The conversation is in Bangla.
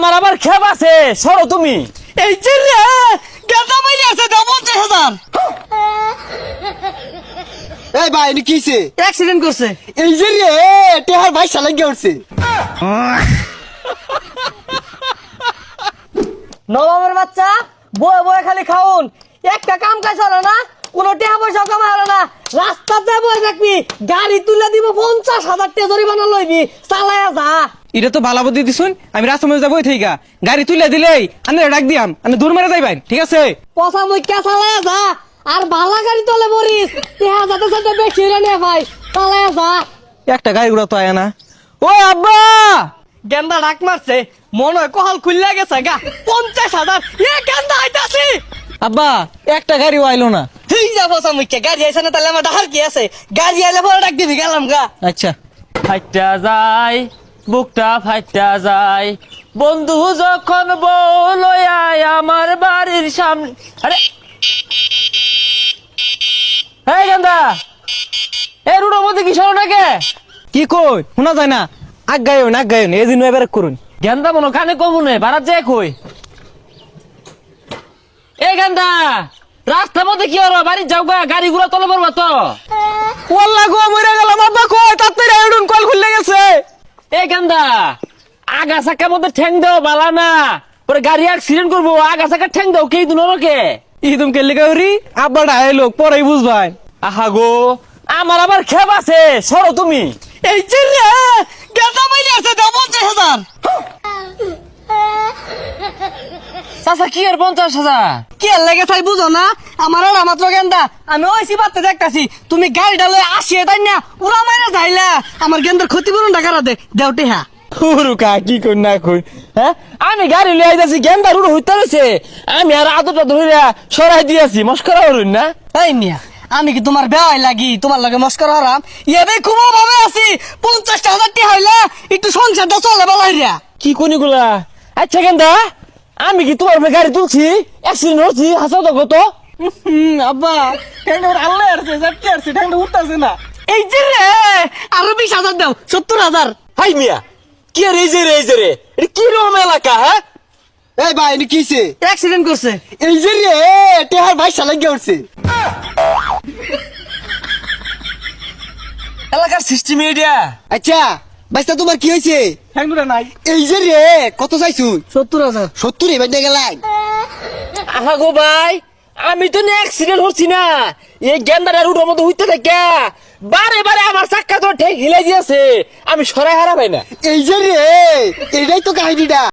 আমার আবার খেপ আছে, সরো তুমি। এই যে রে গেন্দা মাইরে আছে দাও 50,000। এই ভাই নি কিছে অ্যাক্সিডেন্ট করছে। এই যে রে টেহার ভাই শালা গিয়ে উঠছে। নবাবের বাচ্চা বয়ে বয়ে খালি খাউন, একটা কাম কাজ হলো না, কোনো টাকা পয়সা কামাই হলো না, রাস্তাতে বয়ে থাকবি, গাড়ি তুলে দিব 50,000 টাকা জরিমানা লইবি, চালায়া যা। এটা তো ভালো বুদ্ধি দিছুন। আমি রাস্তা মধ্যে যাবো থেকে গাড়ি তুলে দিলেই আমি ডাক দিয়াম, আমি দূর মেরে যাইবেন, ঠিক আছে? পচা মুখ্যা চালায়া যা, আর ভালা গাড়ি তোলে মরিস, টাকা যাতে যাতে বেশি রে নে ভাই, চালায়া যা। একটা গাড়ি গুড়া তো আয় না। ও আব্বা, গেন্দা ডাক মারছে, মনে হয় কহাল খুললে গেছে গা। 50,000 গেন্দা আইতাছি। আব্বা একটা গাড়িও আইলো না। এই যা পচা মুখ্যা, গাড়ি আইসা না তাহলে আমার ডাহার কি আছে, গাড়ি আইলে পরে ডাক দিবি, গেলাম গা। আচ্ছা ফাইটা যায়, বুকটা ফাইটা যায়, বন্ধু যখন বউ লইয়া আমার বাড়ির সামনে। আরে এই গেন্দা, এই রুডোর মধ্যে কি সরো নাকি? কি কই শোনা যায় না? আগায়ন এই দিন এবার করুন। গেন্দা মনো কানে কমুনে বারাত যায় কই? এই গেন্দা, রাস্তার মধ্যে কি হলো? বাড়ি যাও গা, গাড়িগুলো তলে পড়বা তো। ওয়াল্লাহ গো মরে গেলাম আব্বা, কই তাড়াতাড়ি আইডুন, কল খুললে গেছে। এই গেন্দা, আগা চাকার মধ্যে ঠ্যাং দাও বালা না, পরে গাড়ি অ্যাক্সিডেন্ট করবো। আগা চাকার ঠ্যাং দাও কে দুনোকে? ইদুম কে লিগাউরি আব্বা ডায়লগ পরেই বুঝবাই। আহা গো, আমার আবার খেপ আছে, সরো তুমি। এই যে রে গেন্দা মাইরে আছে দাও 50,000। চাচা কি আর 50,000? কি আর লাগে তাই বুঝো না, আমার আর মাত্র গেন্দা, আমি ওইসি বাড়তে দেখতাছি, তুমি গাড়িটা লয়ে আসি তাই না, উড়া মাইরে যাইলা, আমার গেন্দার ক্ষতিপূরণ টাকা দে দেওটে। হ্যাঁ হুরুকা কি কই না কই। হ্যাঁ, আমি গাড়ি লিয়ে আইতাছি, গেন্দা রুড়ো হইতে রয়েছে, আমি আর আদরটা ধরে সরাই দিয়েছি, মস্করা হরুন না। এই মিয়া, আমি কি তোমার বেয়াই লাগি তোমার লগে মস্করা হারাম? ইয়ে খুব ভাবে আছি, 50,000 টাকা হইলে একটু সংসারটা চলে বলাইরা। কি কোনিগুলা? আচ্ছা গেন্দা, আমি কি তোমার উপরে গাড়ি তুলছি, অ্যাক্সিডেন্ট হচ্ছি, হাসাও তো কত? আব্বা ঠ্যাংটা আল্লাহ আসছে, জাপতে আসছে, ঠ্যাংটা উঠতাছে না। এই যে রে আরো 20,000 দাও, 70,000। হাই মিয়া, কি আর এই যে রে, এটা কি রকম এলাকা? হ্যাঁ, এই ভাই নি কিছে অ্যাক্সিডেন্ট করছে। এই যে রে টেহার ভাই শালা গিয়ে উঠছে। এলাকার সিস্টেম এটা। আচ্ছা বাইস্তা তোমার কি হয়েছে? ঠ্যাং দুটা নাই। এই যে রে কত চাইছু? 70,000। 70 এবার দিয়ে গেলাই। আহা গো ভাই, আমি তো অ্যাক্সিডেন্ট হচ্ছি না, এই গেন্দাটা রুডোর মধ্যে হইতে থাকে বারে বারে আমার চাক্কা তো ঠেক হিলাই দিয়েছে, আমি সরাই হারা পাই না। এই যে রে এটাই তো কাহিনীটা।